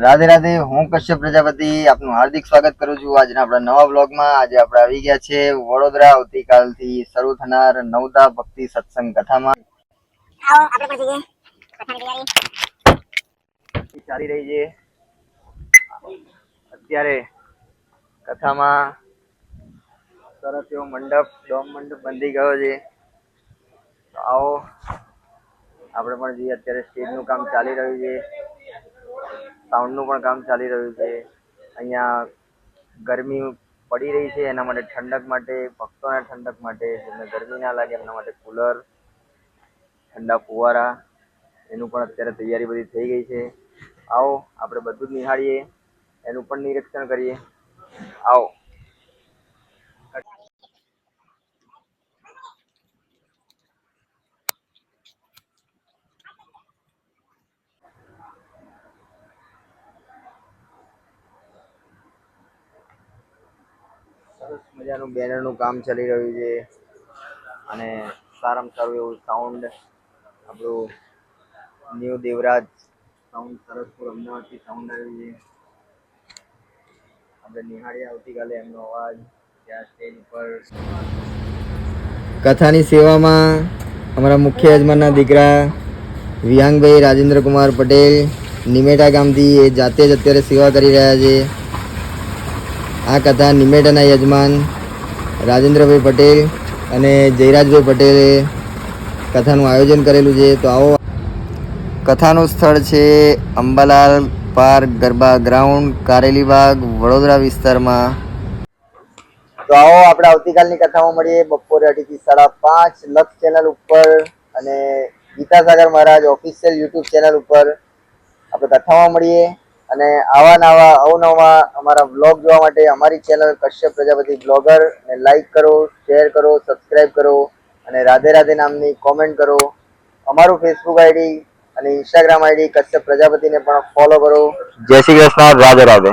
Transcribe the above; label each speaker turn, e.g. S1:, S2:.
S1: રાધે રાધે, હું કશ્યપ પ્રજાપતિ આપનું હાર્દિક સ્વાગત કરું છું આજના આપણા નવા બ્લોગમાં। આજે આપણે આવી ગયા છે વડોદરા આવતીકાલથી શરૂ થનાર નવદા ભક્તિ સત્સંગ કથામાં।
S2: આવો આપણે પણ જઈએ કથાની તૈયારી
S1: ચાલી રહી છે અત્યારે કથામાં। સરસ એવો મંડપ ડોમ મંડપ બંધી ગયો છે, તો આવો આપણે પણ જઈએ। અત્યારે સ્ટેજનું કામ ચાલી રહ્યું છે, સાઉન્ડનું પણ કામ ચાલી રહ્યું છે। અહીંયા ગરમી પડી રહી છે, એના માટે ઠંડક માટે, ભક્તોને ઠંડક માટે, જેમને ગરમી ના લાગે એમના માટે કુલર, ઠંડા ફુવારા, એનું પણ અત્યારે તૈયારી બધી થઈ ગઈ છે। આવો આપણે બધું જ નિહાળીએ, એનું પણ નિરીક્ષણ કરીએ। આવો। સરસ મજાનું બેનરનું કામ ચાલી રહ્યું છે અને સારામાં સારું એવું સાઉન્ડ આપણું ન્યૂ દેવરાજ સાઉન્ડ સરસપુર અમદાવાદથી સાઉન્ડ આવ્યું છે। આપણે નિહાળીએ આવતીકાલે એમનો અવાજ ત્યાં સ્ટેજ ઉપર। કથાની સેવામાં અમારા મુખ્ય યજમાનના દીકરા વિહાંગભાઈ રાજેન્દ્રકુમાર પટેલ નિમેટા ગામથી એ જાતે જ અત્યારે સેવા કરી રહ્યા છે। આ કથા નિમેટાના યજમાન રાજેન્દ્રભાઈ પટેલ અને જયરાજભાઈ પટેલે કથાનું આયોજન કરેલું છે। તો આવો, કથાનું સ્થળ છે અંબાલાલ પાર્ક ગરબા ગ્રાઉન્ડ, કારેલીબાગ, વડોદરા વિસ્તારમાં। તો આવો આપણે આવતીકાલની કથામાં મળીએ બપોરે 2:30 થી 5:30 લક્ષ ચેનલ ઉપર અને ગીતાસાગર મહારાજ ઓફિશિયલ યુટ્યુબ ચેનલ ઉપર આપણે કથામાં મળીએ। અને આવા નવા અવનવા અમારા બ્લોગ જોવા માટે અમારી ચેનલ કશ્યપ પ્રજાપતિ બ્લોગર ને લાઈક કરો, શેર કરો, સબસ્ક્રાઈબ કરો અને રાધે રાધે નામની કોમેન્ટ કરો। અમારું ફેસબુક આઈડી અને ઇન્સ્ટાગ્રામ આઈડી કશ્યપ પ્રજાપતિને પણ ફોલો કરો। જય શ્રી કૃષ્ણ, રાધે રાધે।